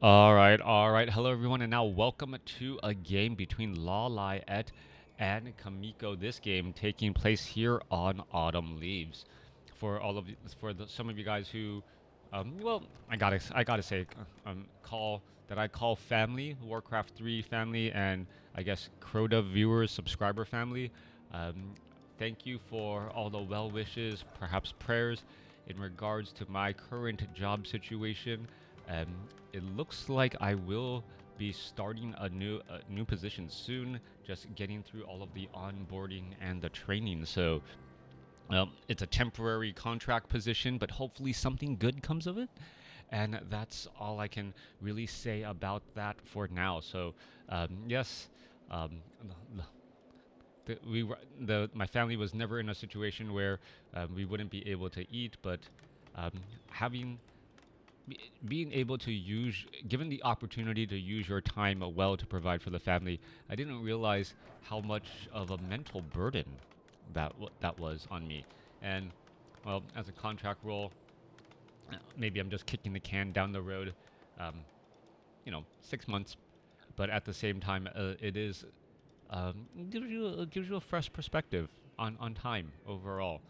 All right. Hello, everyone, and now welcome to a game between LawLiet and Chaemiko. This game taking place here on Autumn Leaves. For all of you, some of you guys who, I gotta say, call that I call family, Warcraft 3 family, and I guess Crota viewers, subscriber family. Um, Thank you for all the well wishes, perhaps prayers, in regards to my current job situation. Um, it looks like I will be starting a new position soon. Just getting through all of the onboarding and the training. So it's a temporary contract position, but hopefully something good comes of it. And that's all I can really say about that for now. So yes, um, my family was never in a situation where we wouldn't be able to eat, but um, having being able to use, given the opportunity to use your time well to provide for the family, I didn't realize how much of a mental burden that was on me. And well, as a contract role, maybe I'm just kicking the can down the road, um, 6 months. But at the same time, it is gives you a fresh perspective on time overall.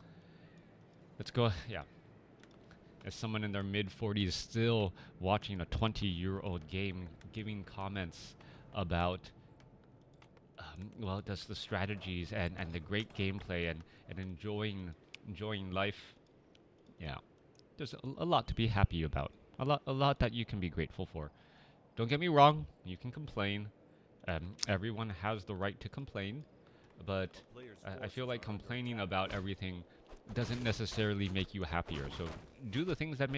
Let's go. Yeah, as someone in their mid 40s still watching a 20-year-old game, giving comments about, well, just the strategies and the great gameplay and enjoying life. Yeah, there's a lot to be happy about. A lot that you can be grateful for. Don't get me wrong, you can complain. Everyone has the right to complain, but I feel like complaining about everything doesn't necessarily make you happier. So do the things that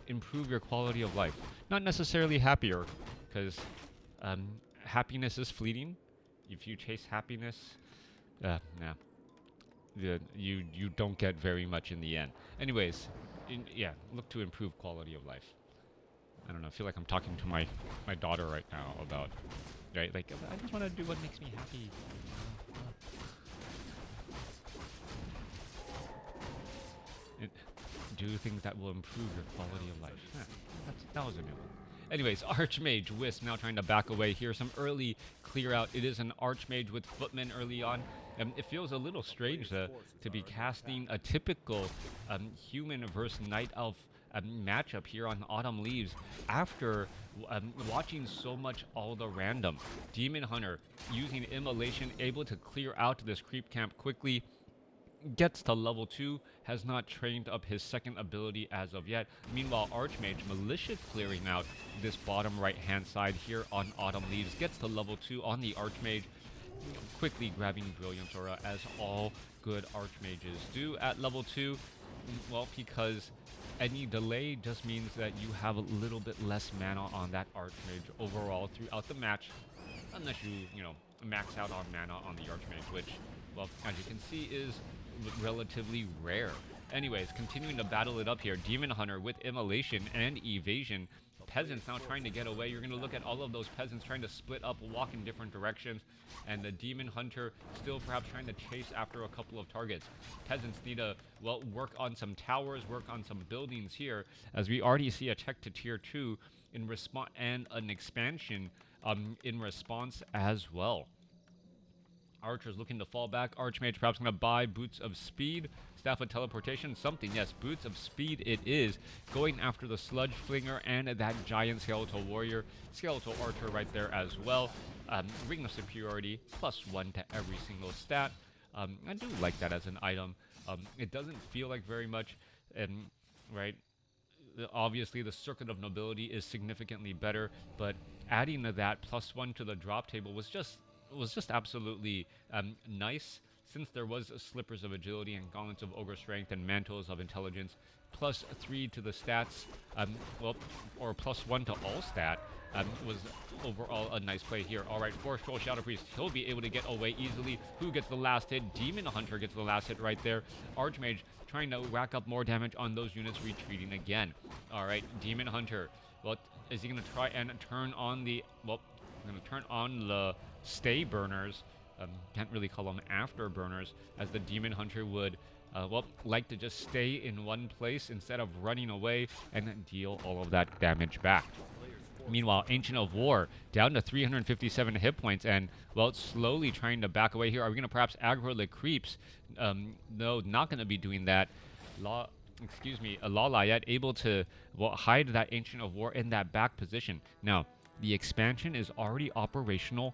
improve your quality of life. Not necessarily happier, because um, happiness is fleeting. If you chase happiness, nah, you don't get very much in the end. Anyways, yeah, look to improve quality of life. I don't know. I feel like I'm talking to my daughter right now about, right? Like, I just want to do what makes me happy. It, do things that will improve your quality of life. That was a new one. Anyways, Archmage Wisp now trying to back away here. Some early clear out. It is an Archmage with Footman early on. It feels a little strange to be casting a typical human versus Night Elf matchup here on Autumn Leaves after watching so much all the random. Demon Hunter using Immolation, able to clear out this creep camp quickly, gets to level 2, has not trained up his second ability as of yet. Meanwhile, Archmage, Militia clearing out this bottom right-hand side here on Autumn Leaves, gets to level 2 on the Archmage, quickly grabbing Brilliance Aura, as all good Archmages do at level 2. Well, because any delay just means that you have a little bit less mana on that Archmage overall throughout the match, unless you max out on mana on the Archmage, which, well, as you can see, is relatively rare. Anyways, continuing to battle it up here. Demon Hunter with Immolation and Evasion. Peasants now trying to get away. You're going to look at all of those peasants trying to split up, walk in different directions, and the Demon Hunter still perhaps trying to chase after a couple of targets. Peasants need to, well, work on some towers, work on some buildings here, as we already see a tech to tier 2 in response, and an expansion in response as well. Archer's looking to fall back. Archmage perhaps going to buy Boots of Speed. Staff of Teleportation, something. Yes, Boots of Speed it is. Going after the Sludge Flinger and that Giant Skeletal Warrior. Skeletal Archer right there as well. Ring of Superiority, +1 to every single stat. I do like that as an item. It doesn't feel like very much, right? Obviously, the Circuit of Nobility is significantly better, but adding to that +1 to the drop table was just absolutely nice, since there was Slippers of Agility and Gauntlets of Ogre Strength and Mantles of Intelligence, +3 to the stats, well, or +1 to all stat, was overall a nice play here. All right, Force Troll Shadow Priest, he'll be able to get away easily. Who gets the last hit? Demon Hunter gets the last hit right there. Archmage trying to rack up more damage on those units retreating again. All right, Demon Hunter. Well, is he going to try and turn on the, well, going to turn on the stay burners? Can't really call them afterburners, as the Demon Hunter would well, like to just stay in one place instead of running away and deal all of that damage back. Meanwhile, Ancient of War down to 357 hit points and, well, slowly trying to back away here. Are we going to perhaps aggro the creeps? No, not going to be doing that. LawLiet able to, well, hide that Ancient of War in that back position. Now, the expansion is already operational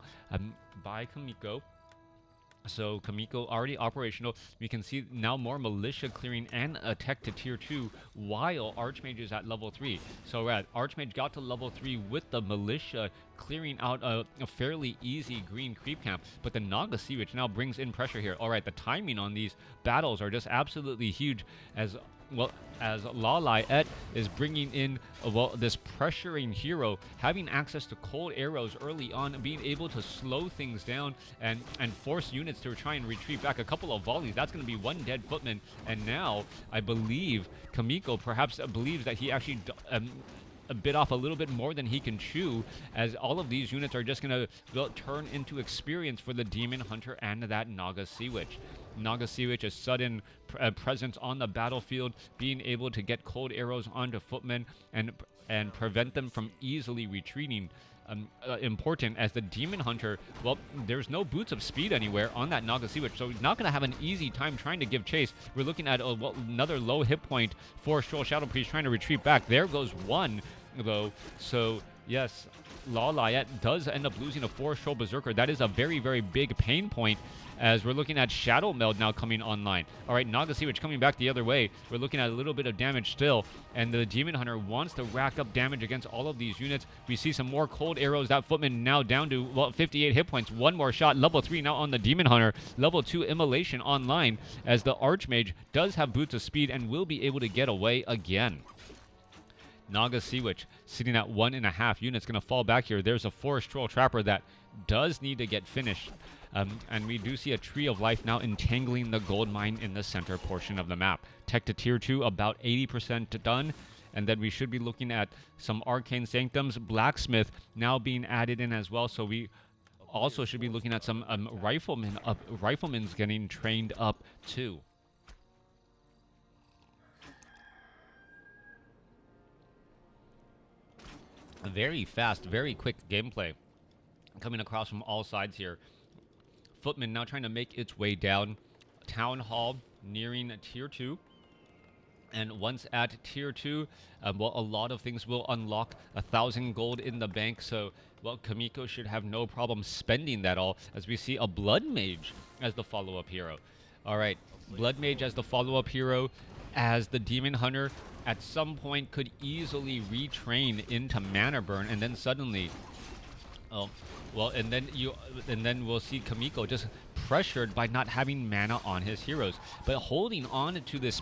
by Chaemiko. So Chaemiko already operational. We can see now more militia clearing and a tech to tier 2 while Archmage is at level 3. So Archmage got to level 3 with the militia clearing out a fairly easy green creep camp. But the Naga Sea Witch now brings in pressure here. Alright, the timing on these battles are just absolutely huge as well, as LawLiet is bringing in, well, this pressuring hero, having access to cold arrows early on, being able to slow things down and force units to try and retreat back. A couple of volleys, that's going to be one dead footman. And now, I believe, Chaemiko perhaps believes that he actually bit off a little bit more than he can chew, as all of these units are just going to turn into experience for the Demon Hunter and that Naga Sea Witch. Naga Sea Witch, a sudden presence on the battlefield, being able to get cold arrows onto footmen and prevent them from easily retreating. Important, as the Demon Hunter, well, there's no boots of speed anywhere on that Naga Sea Witch, so he's not going to have an easy time trying to give chase. We're looking at another low hit point for Stroll Shadow Priest trying to retreat back. There goes one, though. So, yes, LawLiet does end up losing a 4-Stroll Berserker. That is a very, very big pain point, as we're looking at Shadow Meld now coming online. Alright, Naga Sea Witch coming back the other way. We're looking at a little bit of damage still, and the Demon Hunter wants to rack up damage against all of these units. We see some more cold arrows. That footman now down to, well, 58 hit points. One more shot. Level 3 now on the Demon Hunter. Level 2 Immolation online, as the Archmage does have boots of speed and will be able to get away again. Naga Sea Witch sitting at 1.5 units, going to fall back here. There's a Forest Troll Trapper that does need to get finished. And we do see a Tree of Life now entangling the gold mine in the center portion of the map. Tech to tier 2, about 80% done. And then we should be looking at some Arcane Sanctums. Blacksmith now being added in as well. So we also should be looking at some riflemen's getting trained up too. Very fast, very quick gameplay coming across from all sides here. Footman now trying to make its way down. Town Hall nearing tier 2. And once at tier 2, well, a lot of things will unlock. 1,000 gold in the bank. So, well, Chaemiko should have no problem spending that all, as we see a Blood Mage as the follow-up hero. Alright, Blood Mage as the follow-up hero, as the Demon Hunter at some point could easily retrain into Mana Burn, and then suddenly, oh, well, and then we'll see Chaemiko just pressured by not having mana on his heroes, but holding on to this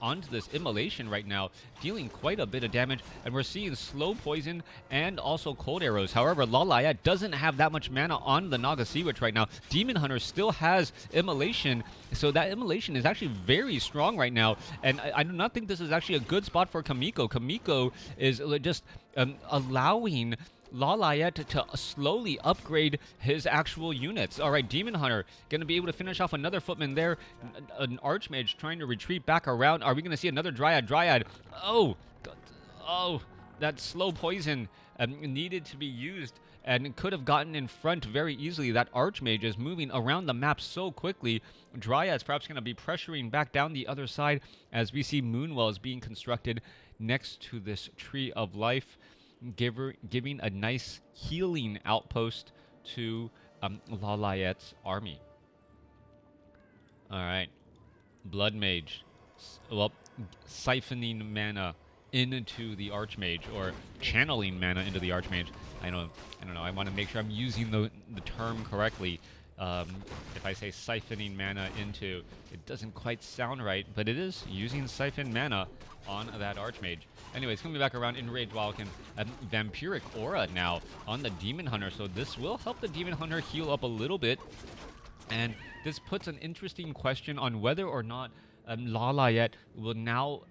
onto this immolation right now, dealing quite a bit of damage, and we're seeing slow poison and also cold arrows. However, LawLiet doesn't have that much mana on the Naga Sea Witch right now. Demon Hunter still has immolation, so that immolation is actually very strong right now, and I do not think this is actually a good spot for Chaemiko. Chaemiko is just allowing LawLiet to slowly upgrade his actual units. Alright, Demon Hunter going to be able to finish off another footman there. An Archmage trying to retreat back around. Are we going to see another Dryad? Oh, God. Oh, that slow poison needed to be used and could have gotten in front very easily. That Archmage is moving around the map so quickly. Dryad's perhaps going to be pressuring back down the other side, as we see Moonwells being constructed next to this Tree of Life, giving a nice healing outpost to LawLiet's army. Alright. Blood Mage. Well, siphoning mana into the Archmage, or channeling mana into the Archmage. I don't know. I want to make sure I'm using the term correctly. If I say siphoning mana into, it doesn't quite sound right, but it is using siphon mana on that Archmage. Anyways, coming back around, Enraged Wildkin, Vampiric Aura now on the Demon Hunter, so this will help the Demon Hunter heal up a little bit, and this puts an interesting question on whether or not LawLiet will now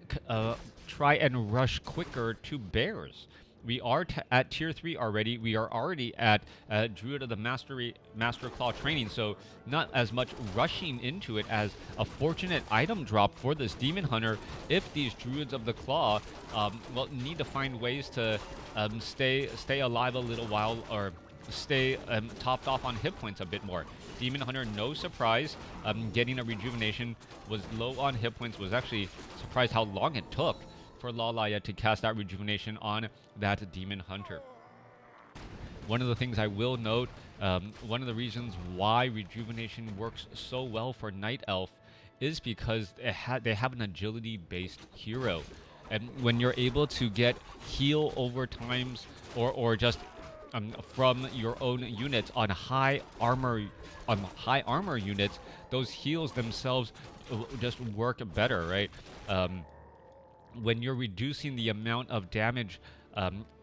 try and rush quicker to bears. We are at tier 3 already. We are already at Druid of the Master Claw training, so not as much rushing into it as a fortunate item drop for this Demon Hunter if these Druids of the Claw well, need to find ways to stay alive a little while, or stay topped off on hit points a bit more. Demon Hunter, no surprise, getting a rejuvenation, was low on hit points, was actually surprised how long it took for LawLiet to cast that rejuvenation on that Demon Hunter. One of the things I will note, one of the reasons why rejuvenation works so well for Night Elf is because they have an agility-based hero. And when you're able to get heal over times, or just from your own units on high armor units, those heals themselves just work better, right? When you're reducing the amount of damage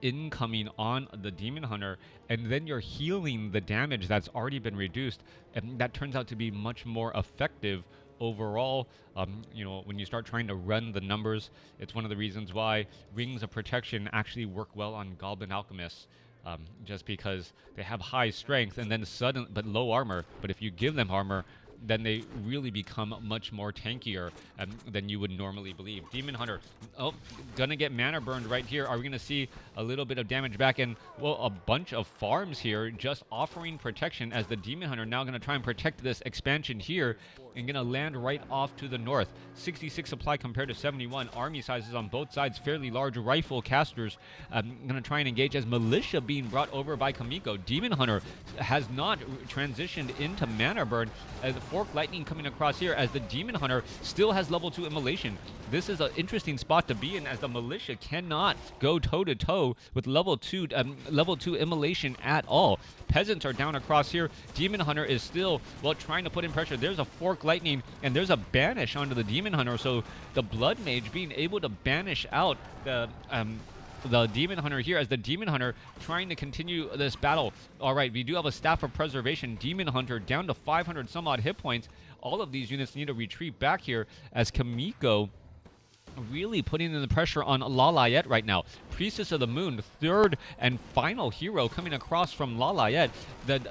incoming on the Demon Hunter, and then you're healing the damage that's already been reduced, and that turns out to be much more effective overall. You know, when you start trying to run the numbers, it's one of the reasons why Rings of Protection actually work well on Goblin Alchemists. Just because they have high strength and then but low armor. But if you give them armor, then they really become much more tankier than you would normally believe. Demon Hunter, oh, gonna get mana burned right here. Are we gonna see a little bit of damage back? And, well, a bunch of farms here just offering protection, as the Demon Hunter now gonna try and protect this expansion here and gonna land right off to the north. 66 supply compared to 71. Army sizes on both sides, fairly large. Rifle casters gonna try and engage as militia being brought over by Chaemiko. Demon Hunter has not transitioned into mana burn, as the Fork Lightning coming across here, as the Demon Hunter still has level 2 immolation. This is an interesting spot to be in, as the militia cannot go toe-to-toe with level 2 immolation at all. Peasants are down across here. Demon Hunter is still, well, trying to put in pressure. There's a Fork Lightning, and there's a banish onto the Demon Hunter, so the Blood Mage being able to banish out the Demon Hunter here, as the Demon Hunter trying to continue this battle. All right, we do have a Staff of Preservation. Demon Hunter down to 500 some odd hit points. All of these units need to retreat back here, as Chaemiko really putting in the pressure on LawLiet right now. Priestess of the Moon, third and final hero coming across from LawLiet. The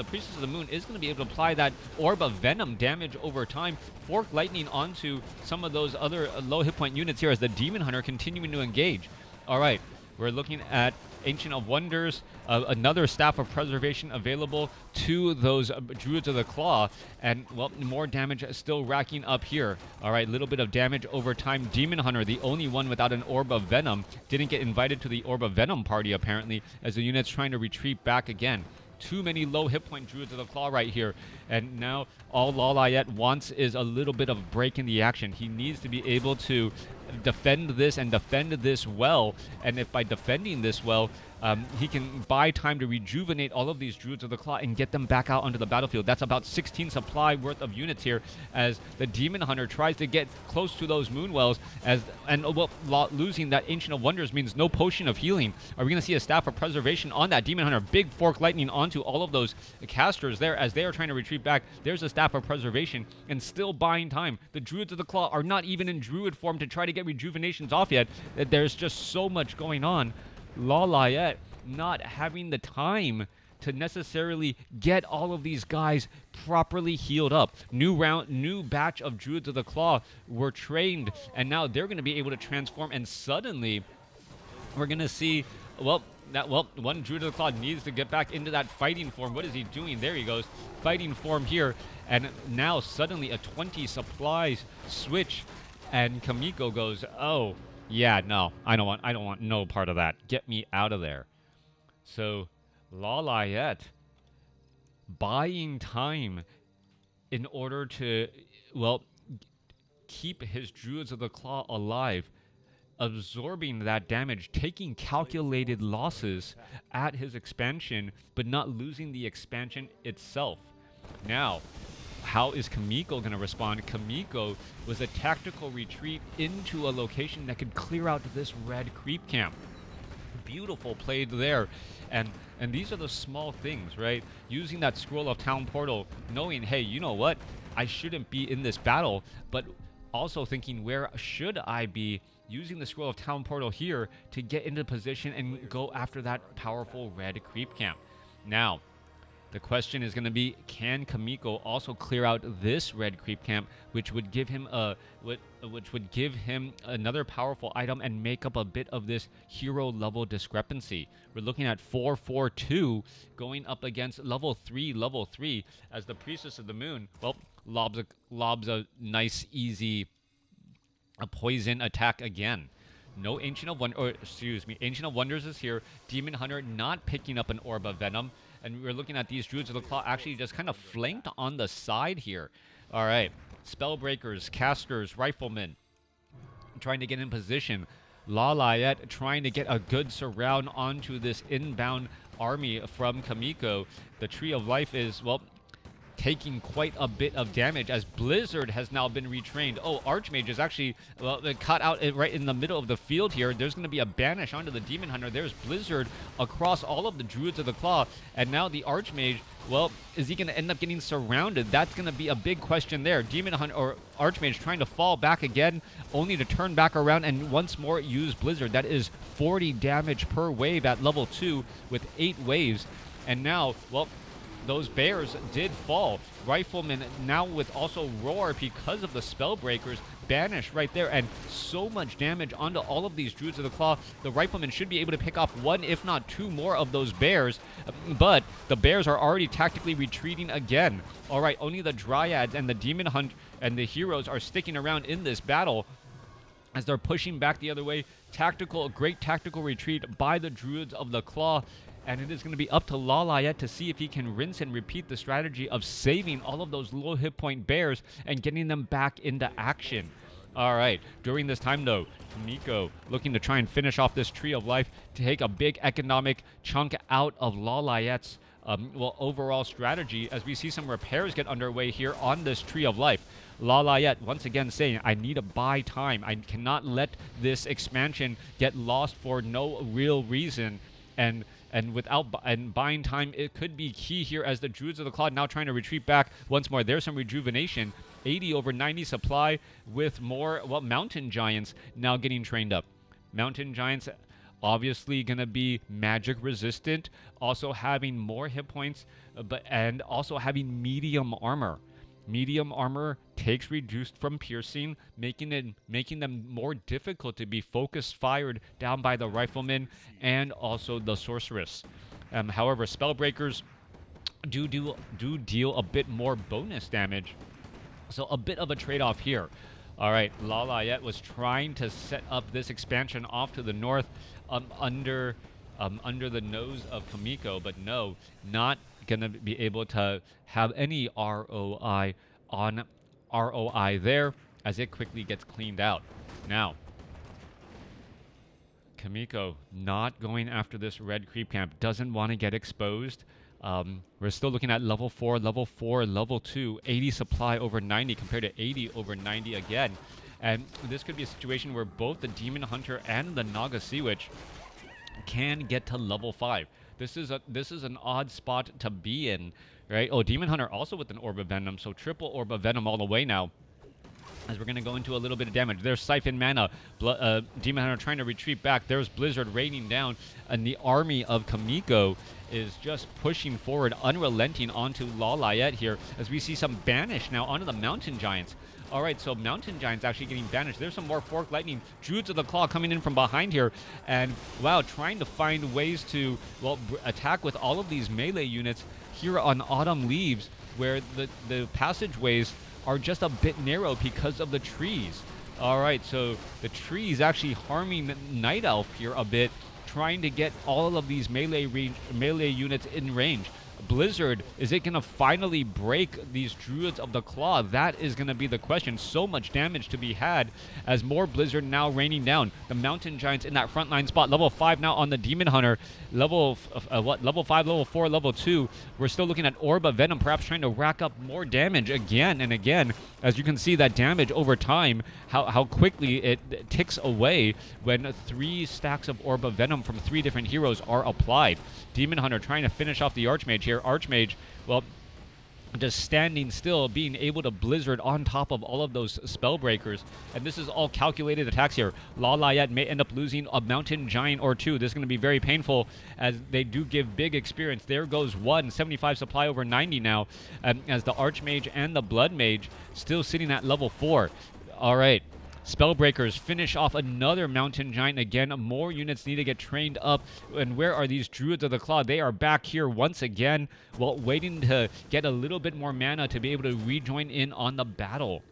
Priestess of the Moon is going to be able to apply that Orb of Venom damage over time. Fork Lightning onto some of those other low hit point units here, as the Demon Hunter continuing to engage. All right, we're looking at Ancient of Wonders, another Staff of Preservation available to those Druids of the Claw, and, well, more damage still racking up here. All right, little bit of damage over time. Demon Hunter, the only one without an Orb of Venom, didn't get invited to the Orb of Venom party, apparently, as the unit's trying to retreat back again. Too many low hit point Druids of the Claw right here, and now all LawLiet wants is a little bit of break in the action. He needs to be able to defend this, and defend this well, and if by defending this well, he can buy time to rejuvenate all of these Druids of the Claw and get them back out onto the battlefield. That's about 16 supply worth of units here, as the Demon Hunter tries to get close to those Moonwells, losing that Ancient of Wonders means no potion of healing. Are we going to see a Staff of Preservation on that Demon Hunter? Big Fork Lightning onto all of those casters there, as they are trying to retreat back. There's a Staff of Preservation, and still buying time. The Druids of the Claw are not even in Druid form to try to get rejuvenations off yet. There's just so much going on. LawLiet not having the time to necessarily get all of these guys properly healed up. New batch of Druids of the Claw were trained, and now they're going to be able to transform, and suddenly we're going to see, one Druid of the Claw needs to get back into that fighting form. What is he doing? There he goes. Fighting form here, and now suddenly a 20 supplies switch, and Chaemiko goes, oh, yeah, no, I don't want no part of that. Get me out of there. So LawLiet buying time in order to, well, keep his Druids of the Claw alive, absorbing that damage, taking calculated losses at his expansion, but not losing the expansion itself. Now, how is Chaemiko going to respond? Chaemiko was a tactical retreat into a location that could clear out this red creep camp. Beautiful played there. And these are the small things, right? Using that Scroll of Town Portal, knowing, hey, you know what? I shouldn't be in this battle, but also thinking, where should I be using the Scroll of Town Portal here to get into position and go after that powerful red creep camp. Now, the question is going to be, can Chaemiko also clear out this red creep camp, which would give him another powerful item and make up a bit of this hero level discrepancy. We're looking at 442 going up against level 3, as the Priestess of the Moon, well, lobs a nice, easy poison attack again. No Ancient of Ancient of Wonders is here. Demon Hunter not picking up an Orb of Venom. And we're looking at these Druids of the Claw actually just kind of flanked on the side here. All right. Spellbreakers, casters, riflemen trying to get in position. LawLiet trying to get a good surround onto this inbound army from Chaemiko. The Tree of Life is, well, taking quite a bit of damage as Blizzard has now been retrained. Oh, Archmage is actually cut out right in the middle of the field here. There's going to be a banish onto the Demon Hunter. There's Blizzard across all of the Druids of the Claw. And now the Archmage, well, is he going to end up getting surrounded? That's going to be a big question there. Demon Hunter or Archmage trying to fall back again, only to turn back around and once more use Blizzard. That is 40 damage per wave at level 2 with 8 waves. And now, well, those bears did fall. Rifleman now with also Roar because of the Spellbreakers. Banish right there, and so much damage onto all of these Druids of the Claw. The Rifleman should be able to pick off 1, if not 2 more of those bears, but the bears are already tactically retreating again. All right, only the Dryads and the Demon Hunt and the heroes are sticking around in this battle as they're pushing back the other way. Great tactical retreat by the Druids of the Claw. And it is going to be up to LawLiet to see if he can rinse and repeat the strategy of saving all of those low hit point bears and getting them back into action. All right. During this time, though, Chaemiko looking to try and finish off this Tree of Life to take a big economic chunk out of LawLiet's overall strategy, as we see some repairs get underway here on this Tree of Life. LawLiet once again saying, I need to buy time. I cannot let this expansion get lost for no real reason. And buying time, it could be key here as the Druids of the Claw now trying to retreat back once more. There's some rejuvenation. 80 over 90 supply with more, Mountain Giants now getting trained up. Mountain Giants obviously going to be magic resistant, also having more hit points, and also having medium armor. Medium armor takes reduced from piercing, making them more difficult to be focused fired down by the Riflemen and also the Sorceress. However, Spellbreakers do deal a bit more bonus damage, so a bit of a trade-off here. All right, LawLiet was trying to set up this expansion off to the north, under the nose of Chaemiko, but no, not gonna be able to have any ROI there, as it quickly gets cleaned out. Now, Chaemiko not going after this red creep camp, doesn't want to get exposed. We're still looking at level 4, level 2, 80 supply over 90 compared to 80 over 90 again. And this could be a situation where both the Demon Hunter and the Naga Sea Witch can get to level 5. This is an odd spot to be in, right? Oh, Demon Hunter also with an Orb of Venom, so triple Orb of Venom all the way now. As we're going to go into a little bit of damage. There's Siphon Mana. Demon Hunter trying to retreat back. There's Blizzard raining down. And the army of Chaemiko is just pushing forward, unrelenting onto LawLiet here. As we see some banish now onto the Mountain Giants. All right, so Mountain Giants actually getting banished. There's some more Fork Lightning. Druids of the Claw coming in from behind here. And, wow, trying to find ways to, attack with all of these melee units here on Autumn Leaves, where the passageways are just a bit narrow because of the trees. All right, so the trees actually harming Night Elf here a bit, trying to get all of these melee units in range. Blizzard, is it going to finally break these Druids of the Claw? That is going to be the question. So much damage to be had as more Blizzard now raining down. The Mountain Giants in that frontline spot. Level 5 now on the Demon Hunter. Level 5, level 4, level 2. We're still looking at Orb of Venom, perhaps trying to rack up more damage again and again. As you can see, that damage over time, how quickly it ticks away when 3 stacks of Orb of Venom from 3 different heroes are applied. Demon Hunter trying to finish off the Archmage here. Archmage, just standing still, being able to blizzard on top of all of those spell breakers. And this is all calculated attacks here. LawLiet may end up losing a mountain giant or two. This is going to be very painful as they do give big experience. There goes one. 75 supply over 90 now, as the Archmage and the Blood Mage still sitting at level 4. All right. Spellbreakers finish off another mountain giant again. More units need to get trained up. And where are these Druids of the Claw? They are back here once again, while waiting to get a little bit more mana to be able to rejoin in on the battle.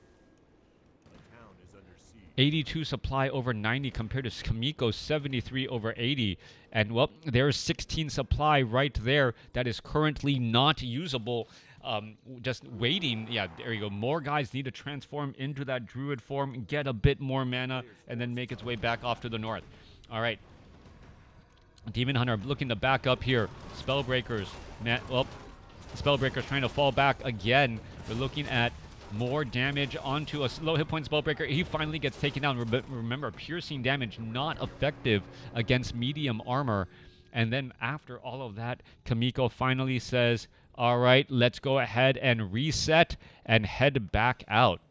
82 supply over 90 compared to Chaemiko 73 over 80. And well, there's 16 supply right there that is currently not usable. Just waiting. Yeah, there you go. More guys need to transform into that druid form, get a bit more mana, and then make its way back off to the north. All right. Demon Hunter looking to back up here. Spellbreakers. Well, Spellbreakers trying to fall back again. We're looking at more damage onto a low hit point Spellbreaker. He finally gets taken down. Remember, piercing damage not effective against medium armor. And then after all of that, Chaemiko finally says, all right, let's go ahead and reset and head back out.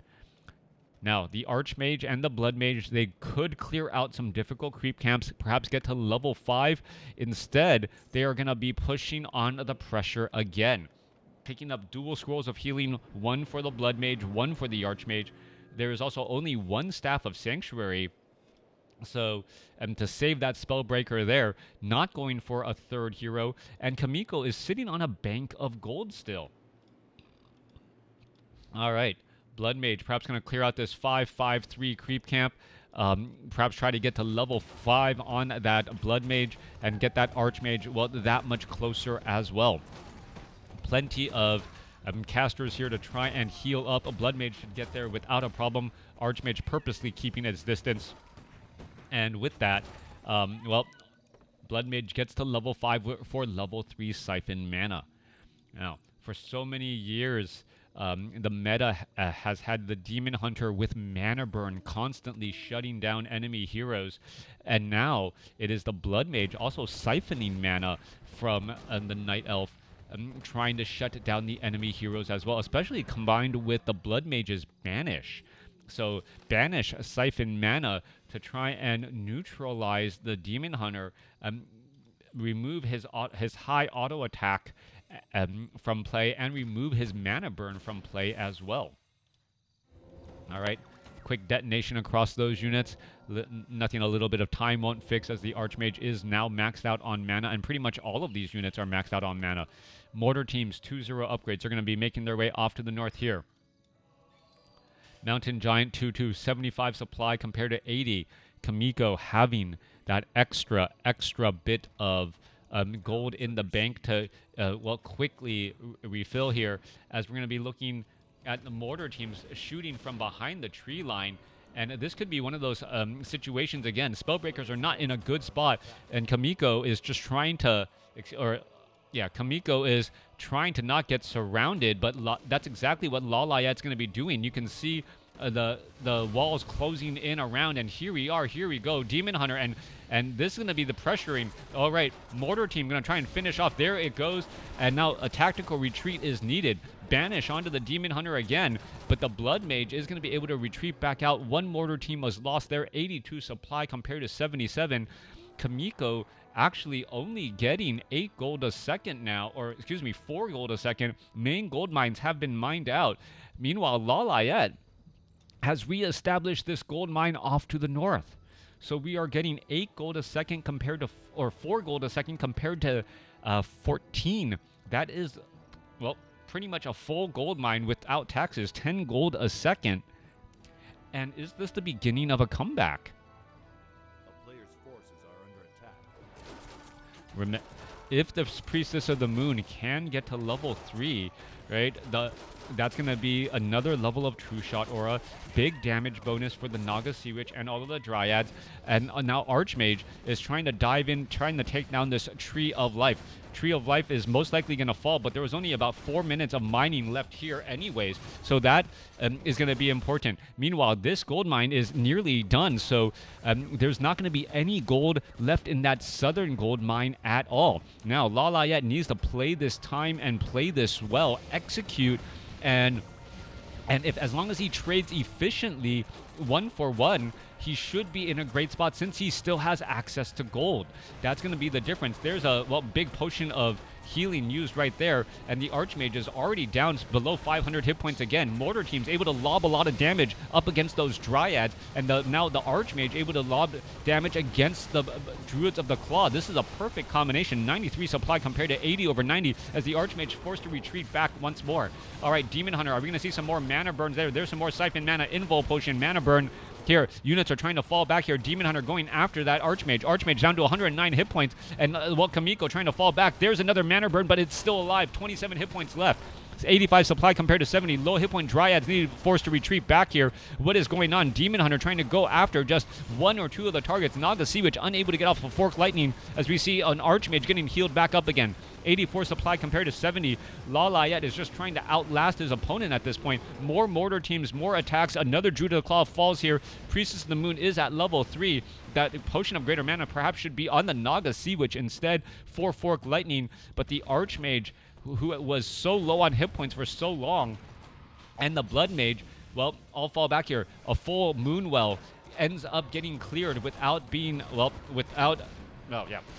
Now, the Archmage and the Blood Mage, they could clear out some difficult creep camps, perhaps get to level 5. Instead, they are going to be pushing on the pressure again. Picking up dual scrolls of healing, one for the Blood Mage, one for the Archmage. There is also only one Staff of Sanctuary. So, to save that Spellbreaker there, not going for a third hero. And Chaemiko is sitting on a bank of gold still. All right. Blood Mage perhaps going to clear out this 5-5-3 creep camp. Perhaps try to get to level 5 on that Blood Mage and get that Archmage, well, that much closer as well. Plenty of casters here to try and heal up. A Blood Mage should get there without a problem. Archmage purposely keeping its distance. And with that, well, Blood Mage gets to level 5 for level 3 Siphon mana. Now, for so many years, the meta has had the Demon Hunter with mana burn constantly shutting down enemy heroes. And now it is the Blood Mage also siphoning mana from the Night Elf, trying to shut down the enemy heroes as well, especially combined with the Blood Mage's Banish. So Banish siphon mana to try and neutralize the Demon Hunter, remove his high auto attack from play, and remove his mana burn from play as well. All right, quick detonation across those units. Nothing a little bit of time won't fix, as the Archmage is now maxed out on mana, and pretty much all of these units are maxed out on mana. Mortar teams 2-0 upgrades are going to be making their way off to the north here. Mountain Giant 2-2, 75 supply compared to 80. Chaemiko having that extra bit of gold in the bank to, well, quickly refill here, as we're going to be looking at the mortar teams shooting from behind the tree line. And this could be one of those situations, again, Spellbreakers are not in a good spot, and Chaemiko is just trying to, Chaemiko is trying to not get surrounded, but that's exactly what LawLiet's going to be doing. You can see the walls closing in around, and here we go, Demon Hunter, and this is going to be the pressuring. All right, Mortar team going to try and finish off. There it goes, and now a tactical retreat is needed. Banish onto the Demon Hunter again, but the Blood Mage is going to be able to retreat back out. One Mortar team was lost there, 82 supply compared to 77. Chaemiko actually only getting 8 gold a second now, or excuse me, 4 gold a second. Main gold mines have been mined out. Meanwhile, LawLiet has reestablished this gold mine off to the north. So we are getting 8 gold a second compared to, or 4 gold a second compared to 14. That is, well, pretty much a full gold mine without taxes, 10 gold a second. And is this the beginning of a comeback? A player's forces are under attack. If the Priestess of the Moon can get to level 3, right, that's going to be another level of True Shot Aura. Big damage bonus for the Naga Sea Witch and all of the Dryads. And now Archmage is trying to dive in, trying to take down this Tree of Life. Tree of Life is most likely going to fall, but there was only about 4 minutes of mining left here anyways, so that is going to be important. Meanwhile, this gold mine is nearly done, so there's not going to be any gold left in that southern gold mine at all. Now, LawLiet needs to play this time and play this well, execute, and if as long as he trades efficiently 1-for-1, he should be in a great spot since he still has access to gold. That's going to be the difference. There's a big potion of healing used right there, and the Archmage is already down below 500 hit points again. Mortar Team's able to lob a lot of damage up against those Dryads, and now the Archmage able to lob damage against the Druids of the Claw. This is a perfect combination. 93 supply compared to 80 over 90 as the Archmage forced to retreat back once more. All right, Demon Hunter, are we going to see some more mana burns there? There's some more Siphon Mana, Invul Potion, Mana Burn. Here, units are trying to fall back here. Demon Hunter going after that Archmage. Archmage down to 109 hit points. And, Chaemiko trying to fall back. There's another Mana Burn, but it's still alive. 27 hit points left. It's 85 supply compared to 70. Low hit point Dryads needed forced to retreat back here. What is going on? Demon Hunter trying to go after just 1 or 2 of the targets. Naga Sea Witch unable to get off of Fork Lightning as we see an Archmage getting healed back up again. 84 supply compared to 70. LawLiet is just trying to outlast his opponent at this point. More Mortar Teams, more attacks. Another Druid of the Claw falls here. Priestess of the Moon is at level 3. That Potion of Greater Mana perhaps should be on the Naga Sea Witch instead for Fork Lightning. But the Archmage, who was so low on hit points for so long, and the Blood Mage, well, all fall back here. A full Moonwell ends up getting cleared without being,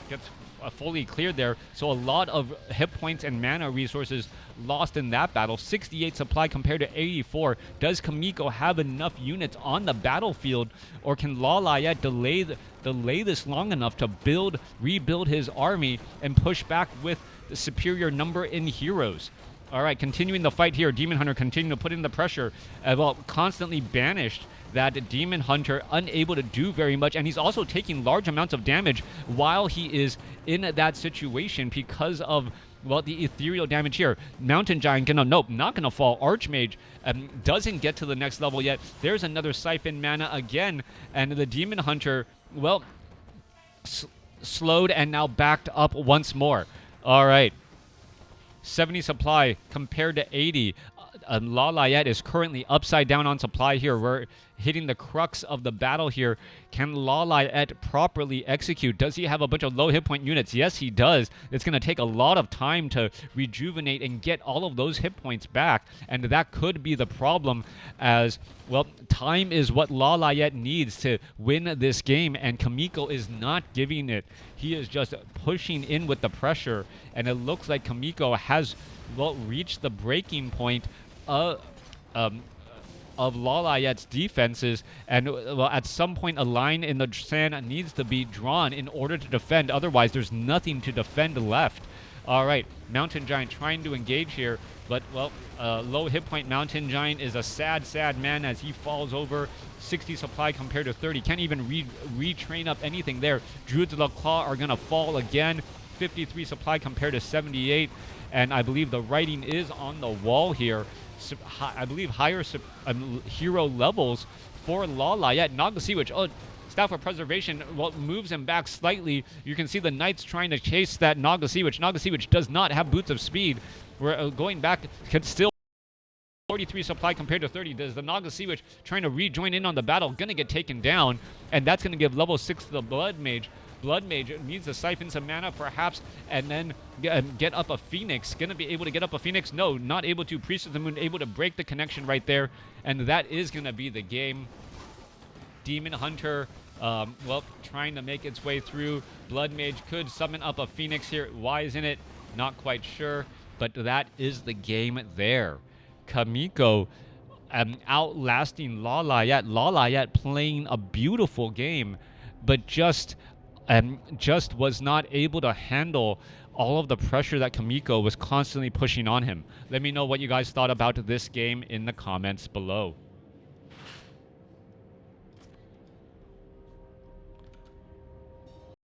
gets fully cleared there. So a lot of hit points and mana resources lost in that battle. 68 supply compared to 84. Does Chaemiko have enough units on the battlefield, or can LawLiet delay this long enough to rebuild his army and push back with the superior number in heroes? All right, continuing the fight here. Demon Hunter continuing to put in the pressure. Constantly banished. That Demon Hunter unable to do very much, and he's also taking large amounts of damage while he is in that situation because of, the ethereal damage here. Mountain Giant not gonna fall. Archmage doesn't get to the next level yet. There's another Siphon Mana again, and the Demon Hunter, slowed and now backed up once more. All right. 70 supply compared to 80. LawLiet is currently upside down on supply here. We're hitting the crux of the battle here. Can LawLiet properly execute? Does he have a bunch of low hit point units? Yes, he does. It's going to take a lot of time to rejuvenate and get all of those hit points back, and that could be the problem as, time is what LawLiet needs to win this game, and Chaemiko is not giving it. He is just pushing in with the pressure, and it looks like Chaemiko has reached the breaking point of LawLiet's defenses, and at some point a line in the sand needs to be drawn in order to defend. Otherwise, there's nothing to defend left. All right, Mountain Giant trying to engage here, but low hit point Mountain Giant is a sad man as he falls over. 60 supply compared to 30. Can't even retrain up anything there. Druids of the Claw are gonna fall again. 53 supply compared to 78. And I believe the writing is on the wall here. I believe higher hero levels for LawLiet. Naga Sea Witch, Staff of Preservation moves him back slightly. You can see the Knights trying to chase that Naga Sea Witch. Naga Sea Witch does not have Boots of Speed. We're going back, can still 43 supply compared to 30. Does the Naga Sea Witch trying to rejoin in on the battle? Gonna get taken down, and that's gonna give level 6 to the Blood Mage. Blood Mage needs to siphon some mana perhaps and then get up a Phoenix. Gonna be able to get up a Phoenix? No, not able to. Priest of the Moon able to break the connection right there, and that is gonna be the game. Demon Hunter, trying to make its way through. Blood Mage could summon up a Phoenix here. Why isn't it? Not quite sure, but that is the game there. Chaemiko outlasting LawLiet. LawLiet playing a beautiful game, but just was not able to handle all of the pressure that Chaemiko was constantly pushing on him. Let me know what you guys thought about this game in the comments below.